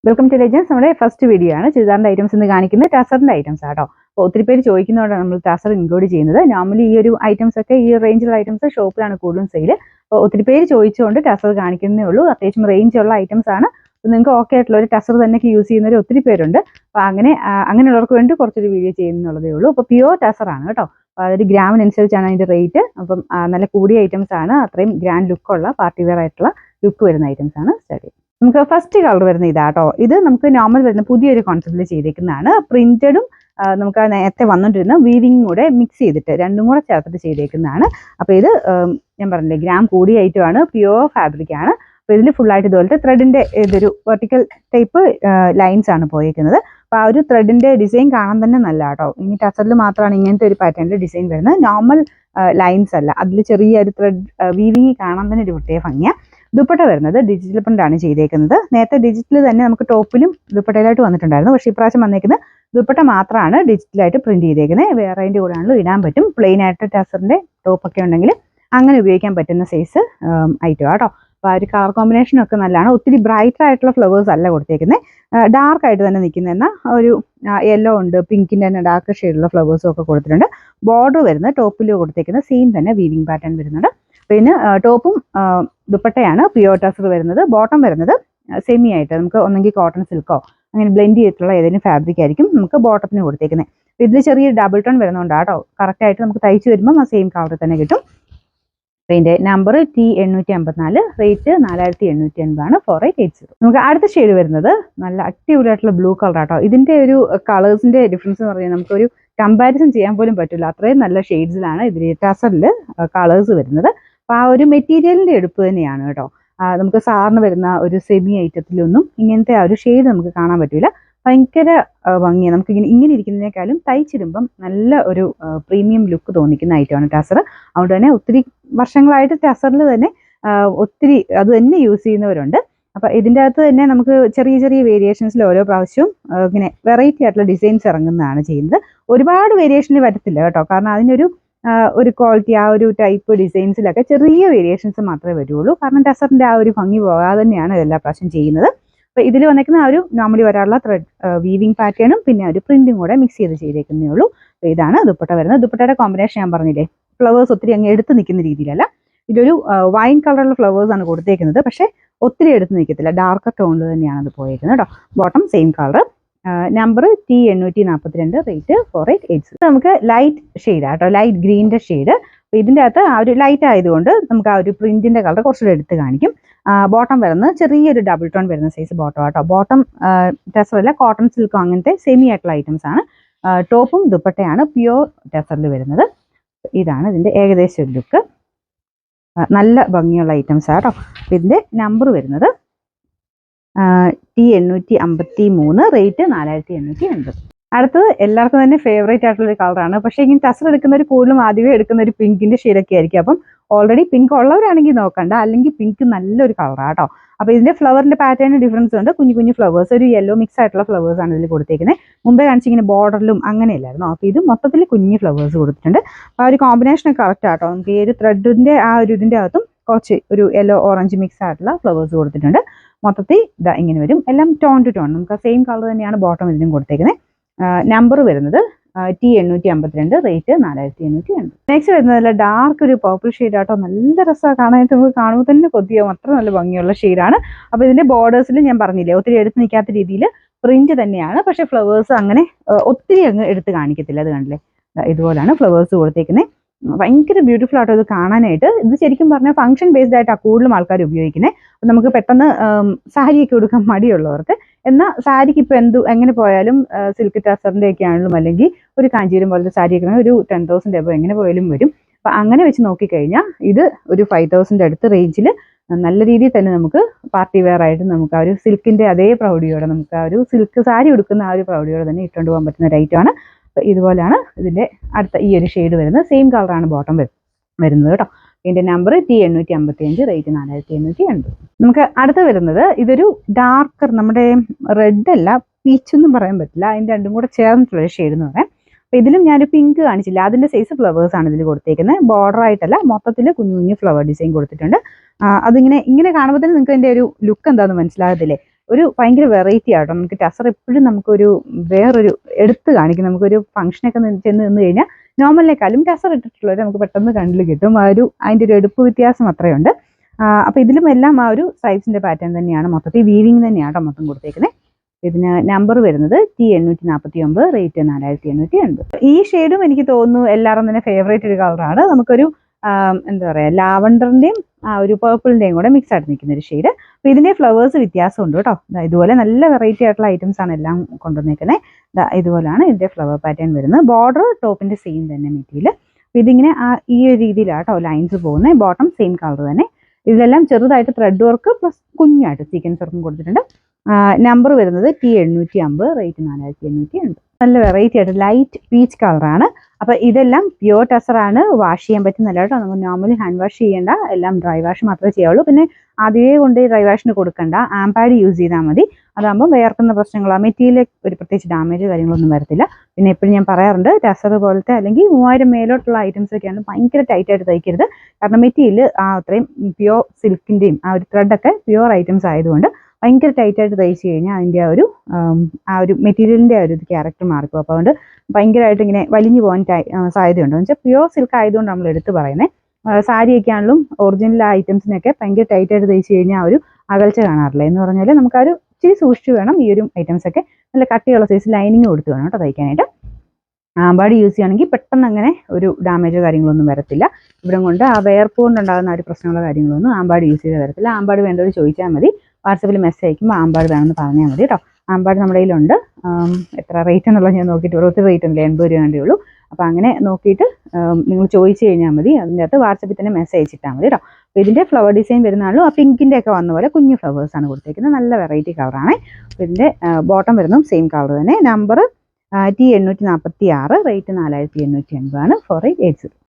Welcome to legends. നമ്മുടെ first video ആണ് ചുരിദാറിന്റെ ഐറ്റംസ് എന്ന് കാണിക്കുന്നത് ടസറിന്റെ ഐറ്റംസ് ആട്ടോ. അപ്പോൾ ഒത്തിരി പേര് ചോദിക്കുന്നതുകൊണ്ടാണ് നമ്മൾ ടസർ ഇൻക്ലൂഡ് ചെയ്യുന്നത്. നോർമലി ഈ ഒരു ഐറ്റംസ് ഒക്കെ ഈ റേഞ്ചിലുള്ള ഐറ്റംസ് ഷോപ്പിലാണ് കൂടുതലും സെയിൽ. അപ്പോൾ ഒത്തിരി പേര് ചോദിച്ചുകൊണ്ട് ടസർ കാണിക്കുന്നേ ഉള്ളൂ. അത്യാവശ്യം റേഞ്ച് ഉള്ള ഐറ്റംസ് ആണ്. അപ്പോൾ നിങ്ങൾക്ക് ഓക്കെ ആയിട്ടുള്ള ഒരു ടസർ തന്നെ യൂസ് ചെയ്യുന്നവർ ഒത്തിരി പേരുണ്ട്. അപ്പോൾ അങ്ങനെയുള്ളവർക്ക് വേണ്ടി കുറച്ചൊരു വീഡിയോ ചെയ്യുന്നുള്ളതേ ഉള്ളൂ. അപ്പോൾ പ്യുവർ ടസർ ആണ് കേട്ടോ. അപ്പോൾ അതൊരു ഗ്രാമിനനുസരിച്ചാണ് അതിന്റെ റേറ്റ്. അപ്പം നല്ല കൂടിയ ഐറ്റംസ് ആണ്. അത്രയും ഗ്രാൻഡ് ലുക്കുള്ള പാർട്ടി വെയർ ആയിട്ടുള്ള ലുക്ക് വരുന്ന ഐറ്റംസ് ആണ് സ്റ്റാർട്ട്. നമുക്ക് ഫസ്റ്റ് കളർ വരുന്ന ഇതാട്ടോ. ഇത് നമുക്ക് നോർമൽ വരുന്ന പുതിയൊരു കോൺസെപ്റ്റിൽ ചെയ്തേക്കുന്നതാണ്. പ്രിന്റഡും നമുക്ക് നേരത്തെ വന്നുകൊണ്ടിരുന്ന വീവിങ്ങും കൂടെ മിക്സ് ചെയ്തിട്ട് രണ്ടും കൂടെ ചേർത്തിട്ട് ചെയ്തേക്കുന്നതാണ്. അപ്പോൾ ഇത് ഞാൻ പറഞ്ഞില്ലേ ഗ്രാം കൂടിയ ഐറ്റമാണ്, പ്യുവർ ഫാബ്രിക് ആണ്. അപ്പോൾ ഇതിൽ ഫുള്ളായിട്ട് ഇതുപോലത്തെ ത്രെഡിന്റെ ഇതൊരു വെർട്ടിക്കൽ ടൈപ്പ് ലൈൻസ് ആണ് പോയേക്കുന്നത്. അപ്പോൾ ആ ഒരു ത്രെഡിന്റെ ഡിസൈൻ കാണാൻ തന്നെ നല്ല കേട്ടോ. ഇനി ടസറിൽ മാത്രമാണ് ഇങ്ങനത്തെ ഒരു പാറ്റേണിൽ ഡിസൈൻ വരുന്നത്. നോർമൽ ലൈൻസ് അല്ല, അതിൽ ചെറിയൊരു ത്രെഡ് വീവിങ് കാണാൻ തന്നെ ഒരു പ്രത്യേക ഭംഗിയാണ്. ദുപ്പട്ട വരുന്നത് ഡിജിറ്റൽ പ്രിന്റ് ആണ് ചെയ്തേക്കുന്നത്. നേരത്തെ ഡിജിറ്റൽ തന്നെ നമുക്ക് ടോപ്പിലും ദുപ്പട്ടയിലായിട്ട് വന്നിട്ടുണ്ടായിരുന്നു. പക്ഷേ ഇപ്രാവശ്യം വന്നേക്കുന്നത് ദുപ്പട്ട മാത്രമാണ് ഡിജിറ്റലായിട്ട് പ്രിന്റ് ചെയ്തേക്കുന്നത്. വേറെ അതിൻ്റെ കൂടെ ആണല്ലോ ഇടാൻ പറ്റും. പ്ലെയിൻ ആയിട്ട് ടസറിന്റെ ടോപ്പൊക്കെ ഉണ്ടെങ്കിൽ അങ്ങനെ ഉപയോഗിക്കാൻ പറ്റുന്ന സൈസ് ഐറ്റം ആട്ടോ. അപ്പോൾ ആ ഒരു കളർ കോമ്പിനേഷൻ ഒക്കെ നല്ലതാണ്. ഒത്തിരി ബ്രൈറ്റ് ആയിട്ടുള്ള ഫ്ലവേഴ്സ് അല്ല കൊടുത്തേക്കുന്നത്, ഡാർക്ക് ആയിട്ട് തന്നെ നിൽക്കുന്ന എന്നാൽ ഒരു യെല്ലോ ഉണ്ട്, പിങ്കിൻ്റെ തന്നെ ഡാർക്ക് ഷെയ്ഡുള്ള ഫ്ലവേഴ്സും ഒക്കെ കൊടുത്തിട്ടുണ്ട്. ബോർഡർ വരുന്നത് ടോപ്പിൽ കൊടുത്തേക്കുന്ന സെയിം തന്നെ വീവിംഗ് പാറ്റേൺ വരുന്നുണ്ട്. പിന്നെ ടോപ്പും ദുപ്പട്ടയാണ് പ്യുവർ ടസർ വരുന്നത്. ബോട്ടം വരുന്നത് സെമി ആയിട്ട് നമുക്ക് ഒന്നെങ്കിൽ കോട്ടൺ സിൽക്കോ അങ്ങനെ ബ്ലെൻഡ് ചെയ്തിട്ടുള്ള ഏതെങ്കിലും ഫാബ്രിക് ആയിരിക്കും നമുക്ക് ബോട്ടത്തിന് കൊടുത്തേക്കുന്നത്. ഇതിൽ ചെറിയ ഡബിൾ ടോൺ വരുന്നുണ്ട് കേട്ടോ. കറക്റ്റായിട്ട് നമുക്ക് തയ്ച്ച് വരുമ്പോൾ ആ സെയിം കളർ തന്നെ കിട്ടും. ഇതിന്റെ നമ്പർ T854, റേറ്റ് 4880 ആണ്, 4880. നമുക്ക് അടുത്ത ഷെയ്ഡ് വരുന്നത് നല്ല അടിപൊളിയായിട്ടുള്ള ബ്ലൂ കളർ ആട്ടോ. ഇതിന്റെ ഒരു കളേഴ്സിന്റെ ഡിഫറൻസ് എന്ന് പറഞ്ഞാൽ നമുക്കൊരു കമ്പാരിസൺ ചെയ്യാൻ പോലും പറ്റില്ല, അത്രയും നല്ല ഷെയ്ഡ്സിലാണ് ഇതിൽ ടസറിൽ കളേഴ്സ് വരുന്നത്. അപ്പോൾ ആ ഒരു മെറ്റീരിയലിന്റെ എടുപ്പ് തന്നെയാണ് കേട്ടോ. നമുക്ക് സാറിന് വരുന്ന ഒരു സെമി ഐറ്റത്തിലൊന്നും ഇങ്ങനത്തെ ആ ഒരു ഷെയ്ഡ് നമുക്ക് കാണാൻ പറ്റില്ല. ഭയങ്കര ഭംഗിയാണ്. നമുക്ക് ഇങ്ങനെ ഇരിക്കുന്നതിനേക്കാളും തയ്ച്ചിടുമ്പം നല്ല ഒരു പ്രീമിയം ലുക്ക് തോന്നിക്കുന്ന ഐറ്റമാണ് ടസർ. അതുകൊണ്ട് തന്നെ ഒത്തിരി വർഷങ്ങളായിട്ട് ടസറിൽ തന്നെ ഒത്തിരി അത് തന്നെ യൂസ് ചെയ്യുന്നവരുണ്ട്. അപ്പം ഇതിൻ്റെ അകത്ത് തന്നെ നമുക്ക് ചെറിയ ചെറിയ വേരിയേഷൻസിൽ ഓരോ പ്രാവശ്യവും ഇങ്ങനെ വെറൈറ്റി ആയിട്ടുള്ള ഡിസൈൻസ് ഇറങ്ങുന്നതാണ് ചെയ്യുന്നത്. ഒരുപാട് വേരിയേഷനിൽ വരത്തില്ല കേട്ടോ, കാരണം അതിനൊരു ക്വാളിറ്റി ആ ഒരു ടൈപ്പ് ഡിസൈൻസിലൊക്കെ ചെറിയ വേരിയേഷൻസ് മാത്രമേ വരുള്ളൂ. കാരണം ടസറിൻ്റെ ആ ഒരു ഭംഗി പോകാതെ തന്നെയാണ് എല്ലാ പ്രാവശ്യം ചെയ്യുന്നത്. അപ്പോൾ ഇതിൽ വന്നേക്കുന്ന ആ ഒരു നോർമലി വരാനുള്ള ത്രെഡ് വീവിങ് പാറ്റേണും പിന്നെ ഒരു പ്രിന്റും കൂടെ മിക്സ് ചെയ്ത് ചെയ്തേക്കുന്നേ ഉള്ളൂ. അപ്പോൾ ഇതാണ് ദുപ്പട്ട വരുന്നത്. ദുപ്പട്ടയുടെ കോമ്പിനേഷൻ ഞാൻ പറഞ്ഞില്ലേ, ഫ്ലവേഴ്സ് ഒത്തിരി അങ്ങ് എടുത്ത് നിൽക്കുന്ന രീതിയിലല്ല. ഇതൊരു വൈൻ കളറുള്ള ഫ്ലവേഴ്സ് ആണ് കൊടുത്തേക്കുന്നത്, പക്ഷേ ഒത്തിരി എടുത്ത് നിൽക്കത്തില്ല, ഡാർക്ക് ടോണിൽ തന്നെയാണ് അത് പോയേക്കുന്നത് കേട്ടോ. Bottom same colour, number T842, rate 4880. നമുക്ക് ലൈറ്റ് ഷെയ്ഡ് ആട്ടോ, ലൈറ്റ് ഗ്രീനിൻ്റെ ഷെയ്ഡ്. അപ്പോൾ ഇതിൻ്റെ അകത്ത് ആ ഒരു ലൈറ്റ് ആയതുകൊണ്ട് നമുക്ക് ആ ഒരു പ്രിന്റിൻ്റെ കളർ കുറച്ചുകൂടെ എടുത്ത് കാണിക്കും. ബോട്ടം വരുന്നത് ചെറിയൊരു ഡബിൾ ടോൺ വരുന്ന സൈസ് ബോട്ടം ആട്ടോ. ബോട്ടം ടസറല്ല, കോട്ടൺ സിൽക്കോ അങ്ങനത്തെ സെമി ആയിട്ടുള്ള ഐറ്റംസ് ആണ്. ടോപ്പും ദുപ്പട്ടയാണ് പ്യുവർ ടസറിൽ വരുന്നത്. ഇതാണ് ഇതിൻ്റെ ഏകദേശം ഒരു ലുക്ക്. നല്ല ഭംഗിയുള്ള ഐറ്റംസ് ആട്ടോ. ഇതിൻ്റെ നമ്പർ വരുന്നത് T853, റേറ്റ് 4880. അടുത്തത് എല്ലാവർക്കും തന്നെ ഫേവറേറ്റ് ആയിട്ടുള്ള ഒരു കളറാണ്. പക്ഷേ ഇങ്ങനെ ടസർ എടുക്കുന്നവർ കൂടുതലും ആദ്യമേ എടുക്കുന്ന ഒരു പിങ്കിന്റെ ഷെയ്ഡൊക്കെ ആയിരിക്കും. അപ്പം ഓൾറെഡി പിങ്ക് ഉള്ളവരാണെങ്കിൽ നോക്കണ്ട, അല്ലെങ്കിൽ പിങ്ക് നല്ലൊരു കളറാണ് കേട്ടോ. അപ്പോൾ ഇതിന്റെ ഫ്ലവറിന്റെ പാറ്റേൺ ഡിഫറൻസ് ഉണ്ട്. കുഞ്ഞു കുഞ്ഞു ഫ്ലവേഴ്സ്, ഒരു യെല്ലോ മിക്സ് ആയിട്ടുള്ള ഫ്ലവേഴ്സ് ആണ് ഇതിൽ കൊടുത്തേക്കുന്നത്. മുമ്പേ കാണിച്ചിങ്ങനെ ബോർഡറിലും അങ്ങനെയല്ലായിരുന്നു. അപ്പോൾ ഇത് മൊത്തത്തിൽ കുഞ്ഞു ഫ്ലവേഴ്സ് കൊടുത്തിട്ടുണ്ട്. അപ്പോൾ ആ ഒരു കോമ്പിനേഷൻ കറക്റ്റ് ആട്ടോ. നമുക്ക് ഈ ഒരു ത്രെഡിന്റെ ആ ഒരു ഇതിന്റെ അകത്തും കുറച്ച് ഒരു യെല്ലോ ഓറഞ്ച് മിക്സ് ആയിട്ടുള്ള ഫ്ലവേഴ്സ് കൊടുത്തിട്ടുണ്ട്. മൊത്തത്തിൽ ഇതാ ഇങ്ങനെ വരും. എല്ലാം ടോൺ ടു ടോൺ, നമുക്ക് സെയിം കളർ തന്നെയാണ് ബോട്ടം ഇതിനും കൊടുത്തേക്കുന്നത്. നമ്പർ വരുന്നത് T852, റേറ്റ് 4880. നെക്സ്റ്റ് വരുന്നത് ഡാർക്ക് ഒരു പർപ്പിൾ ഷെയ്ഡ് ആട്ടോ. നല്ല രസമാണ് കാണാനായിട്ട്, നമുക്ക് കാണുമ്പോൾ തന്നെ കൊതിയാവും, അത്ര നല്ല ഭംഗിയുള്ള ഷെയ്ഡാണ്. അപ്പോൾ ഇതിന്റെ ബോർഡേഴ്സിൽ ഞാൻ പറഞ്ഞില്ലേ ഒത്തിരി എടുത്ത് നിൽക്കാത്ത രീതിയിൽ പ്രിന്റ് തന്നെയാണ്. പക്ഷേ ഫ്ലവേഴ്സ് അങ്ങനെ ഒത്തിരി അങ്ങ് എടുത്ത് കാണിക്കത്തില്ല. അത് കണ്ടില്ലേ, ഇതുപോലാണ് ഫ്ലവേഴ്സ് കൊടുത്തേക്കുന്നത്. ഭയങ്കര ബ്യൂട്ടിഫുൾ ആട്ടോ ഇത് കാണാനായിട്ട്. ഇത് ശരിക്കും പറഞ്ഞാൽ ഫംഗ്ഷൻ ബേസ്ഡ് ആയിട്ടാണ് കൂടുതലും ആൾക്കാർ ഉപയോഗിക്കുന്നത്. അപ്പം നമുക്ക് പെട്ടെന്ന് സാരിയൊക്കെ കൊടുക്കാൻ മടിയുള്ളവർക്ക്, എന്നാൽ സാരിക്ക് ഇപ്പോൾ എങ്ങനെ പോയാലും സിൽക്ക് ടസറിൻ്റെ ഒക്കെ ആണെങ്കിലും അല്ലെങ്കിൽ ഒരു കാഞ്ചീരം പോലത്തെ സാരിയൊക്കെ ഒരു 10,000 എബോ എങ്ങനെ പോയാലും വരും. അപ്പം അങ്ങനെ വെച്ച് നോക്കിക്കഴിഞ്ഞാൽ ഇത് ഒരു 5,000 അടുത്ത് റേഞ്ചിൽ നല്ല രീതിയിൽ തന്നെ നമുക്ക് പാർട്ടി വെയർ ആയിട്ട് നമുക്ക് ആ ഒരു സിൽക്കിൻ്റെ അതേ പ്രൗഢിയോടെ നമുക്ക് ആ ഒരു സിൽക്ക് സാരി ഉടുക്കുന്ന ആ ഒരു പ്രൗഢിയോടെ തന്നെ ഇട്ടുകൊണ്ട് പോകാൻ പറ്റുന്ന ഒരു ഐറ്റമാണ്. അപ്പോൾ ഇതുപോലെയാണ് ഇതിൻ്റെ അടുത്ത ഈ ഒരു ഷെയ്ഡ് വരുന്നത്. സെയിം കളറാണ് ബോട്ടം വരുന്നത് കേട്ടോ. ഇതിൻ്റെ നമ്പർ T855, റേറ്റ് 4880. നമുക്ക് അടുത്ത് വരുന്നത് ഇതൊരു ഡാർക്കർ, നമ്മുടെ റെഡ് അല്ല, പീച്ചൊന്നും പറയാൻ പറ്റില്ല, അതിൻ്റെ രണ്ടും കൂടെ ചേർന്നിട്ടുള്ള ഷെയ്ഡ് എന്ന് പറയാം. അപ്പോൾ ഇതിലും ഞാനൊരു പിങ്ക് കാണിച്ചില്ല, അതിൻ്റെ സൈസ് ഫ്ലവേഴ്സാണ് ഇതിൽ കൊടുത്തേക്കുന്നത്. ബോർഡർ ആയിട്ടല്ല, മൊത്തത്തിൽ കുഞ്ഞു കുഞ്ഞു ഫ്ലവർ ഡിസൈൻ കൊടുത്തിട്ടുണ്ട്. അതിങ്ങനെ കാണുമ്പോൾ തന്നെ നിങ്ങൾക്ക് അതിൻ്റെ ഒരു ലുക്ക് എന്താണെന്ന് മനസ്സിലാകത്തില്ലേ. ഒരു ഭയങ്കര വെറൈറ്റി ആട്ടോ. നമുക്ക് ടസർ എപ്പോഴും നമുക്കൊരു വേറൊരു എടുത്ത് കാണിക്കും. നമുക്കൊരു ഫംഗ്ഷനൊക്കെ ചെന്ന് നിന്ന് കഴിഞ്ഞാൽ നോർമലിനേക്കാളും ടസർ ഇട്ടിട്ടുള്ളവർ നമുക്ക് പെട്ടെന്ന് കണ്ടിൽ കിട്ടും. അതിൻ്റെ ഒരു എടുപ്പ് വ്യത്യാസം അത്രയുണ്ട്. അപ്പോൾ ഇതിലും എല്ലാം ആ ഒരു സ്ട്രൈപ്സിൻ്റെ പാറ്റേൺ തന്നെയാണ്, മൊത്തത്തിൽ വീവിങ് തന്നെയാണ് മൊത്തം കൊടുത്തേക്കുന്നത്. ഇതിന് നമ്പർ വരുന്നത് T849, റേറ്റ് 4880. ഈ ഷെയ്ഡും എനിക്ക് തോന്നുന്നു എല്ലാവരും തന്നെ ഫേവറേറ്റ് ഒരു കളറാണ്. നമുക്കൊരു എന്താ പറയുക, ലാവണ്ടറിൻ്റെയും ഒരു പേർപ്പിളിൻ്റെയും കൂടെ മിക്സ് ആയിട്ട് നിൽക്കുന്ന ഒരു ഷെയ്ഡ്. അപ്പോൾ ഇതിൻ്റെ ഫ്ലവേഴ്സ് വ്യത്യാസമുണ്ട് കേട്ടോ. ഇതുപോലെ നല്ല വെറൈറ്റി ആയിട്ടുള്ള ഐറ്റംസ് ആണ് എല്ലാം കൊണ്ടുവന്നേക്കുന്നത്. ഇതുപോലെയാണ് ഇതിൻ്റെ ഫ്ലവർ പാറ്റേൺ വരുന്നത്. ബോർഡർ ടോപ്പിൻ്റെ സെയിം തന്നെ മെറ്റീരിയൽ. അപ്പോൾ ഇതിങ്ങനെ ഈ ഒരു രീതിയിലാണ് കേട്ടോ ലൈൻസ് പോകുന്നത്. ബോട്ടം സെയിം കളർ തന്നെ. ഇതിലെല്ലാം ചെറുതായിട്ട് ത്രെഡ് വർക്ക് പ്ലസ് കുഞ്ഞായിട്ട് സീക്വൻസ് വർക്കും കൊടുത്തിട്ടുണ്ട്. നമ്പർ വരുന്നത് T850, റേറ്റ് 4880. നല്ല വെറൈറ്റി ആയിട്ട് ലൈറ്റ് പീച്ച് കളറാണ്. അപ്പോൾ ഇതെല്ലാം പ്യുവർ ടസറാണ്. വാഷ് ചെയ്യാൻ പറ്റുന്നില്ല കേട്ടോ. നമുക്ക് നോർമലി ഹാൻഡ് വാഷ് ചെയ്യേണ്ട, എല്ലാം ഡ്രൈ വാഷ് മാത്രമേ ചെയ്യാവുള്ളൂ. പിന്നെ ആദ്യമേ കൊണ്ട് ഡ്രൈ വാഷിന് കൊടുക്കണ്ട, ആംപാഡ് യൂസ് ചെയ്താൽ മതി. അതാകുമ്പോൾ വേർക്കുന്ന പ്രശ്നങ്ങളോ മെറ്റീരിയൽ ഒരു പ്രത്യേകിച്ച് ഡാമേജ് കാര്യങ്ങളൊന്നും വരത്തില്ല. പിന്നെ എപ്പോഴും ഞാൻ പറയാറുണ്ട്, ടസർ പോലത്തെ അല്ലെങ്കിൽ 3000 മേലോട്ടുള്ള ഐറ്റംസ് ഒക്കെയാണ് ഭയങ്കര ടൈറ്റായിട്ട് തയ്ക്കരുത്. കാരണം മെറ്റീരിയൽ അത്രയും പ്യുവർ സിൽക്കിൻ്റെയും ഒരു ത്രെഡൊക്കെ പ്യുവർ ഐറ്റംസ് ആയതുകൊണ്ട് ഭയങ്കര ടൈറ്റായിട്ട് തയ്ച്ച് കഴിഞ്ഞാൽ അതിൻ്റെ ആ ഒരു മെറ്റീരിയലിൻ്റെ ഒരു ക്യാരക്ടർ മാറിക്കും. അപ്പോൾ അതുകൊണ്ട് ഭയങ്കരമായിട്ട് ഇങ്ങനെ വലിഞ്ഞു പോകാൻ സാധ്യതയുണ്ട്. എന്ന് വെച്ചാൽ പ്യുവർ സിൽക്ക് ആയതുകൊണ്ട് നമ്മൾ എടുത്ത് പറയുന്നത്. സാരിയൊക്കെ ആണെങ്കിലും ഒറിജിനൽ ഐറ്റംസിനൊക്കെ ഭയങ്കര ടൈറ്റായിട്ട് തയ്ച്ച് കഴിഞ്ഞാൽ ഒരു അകൽച്ച കാണാറില്ല. എന്ന് പറഞ്ഞാൽ നമുക്ക് ഒരു ഇച്ചിരി സൂക്ഷിച്ച് വേണം ഈ ഒരു ഐറ്റംസൊക്കെ നല്ല കട്ടിയുള്ള സൈസ് ലൈനിങ് കൊടുത്ത് വേണം കേട്ടോ തയ്ക്കാനായിട്ട്. ആമ്പാട് യൂസ് ചെയ്യുകയാണെങ്കിൽ പെട്ടെന്ന് അങ്ങനെ ഒരു ഡാമേജോ കാര്യങ്ങളൊന്നും വരത്തില്ല. ഇവിടെ കൊണ്ട് ആ വേർപ്പ് കൊണ്ടുണ്ടാകുന്ന ഒരു പ്രശ്നങ്ങളോ കാര്യങ്ങളൊന്നും ആമ്പാട് യൂസ് ചെയ്ത് വരത്തില്ല. ആമ്പാട് വേണ്ടവർ ചോദിച്ചാൽ മതി. വാട്സപ്പിൽ മെസ്സേജ് അയക്കുമ്പോൾ ആമ്പാട് വേണമെന്ന് പറഞ്ഞാൽ മതി കേട്ടോ. ആമ്പാട് നമ്മുടെ കയ്യിലുണ്ട്. എത്ര റേറ്റ് എന്നുള്ളത് ഞാൻ നോക്കിയിട്ട് ഒത്തിരി റേറ്റ് ഒന്നുമില്ല, 80 രൂപ വേണ്ടേ ഉള്ളൂ. അപ്പോൾ അങ്ങനെ നോക്കിയിട്ട് നിങ്ങൾ ചോദിച്ചു കഴിഞ്ഞാൽ മതി. അതിൻ്റെ അകത്ത് വാട്സപ്പിൽ തന്നെ മെസ്സേജ് അയച്ചിട്ടാൽ മതി കേട്ടോ. അപ്പോൾ ഇതിൻ്റെ ഫ്ലവർ ഡിസൈൻ വരുന്നതാണല്ലോ ആ പിങ്കിൻ്റെ ഒക്കെ വന്ന പോലെ കുഞ്ഞു ഫ്ലവേഴ്സാണ് കൊടുത്തേക്കുന്നത്. നല്ല വെറൈറ്റി കളറാണ്. അപ്പോൾ ഇതിൻ്റെ ബോട്ടം വരുന്നതും സെയിം കളർ തന്നെ. നമ്പർ T846, റേറ്റ് 4880 ആണ്. 4880.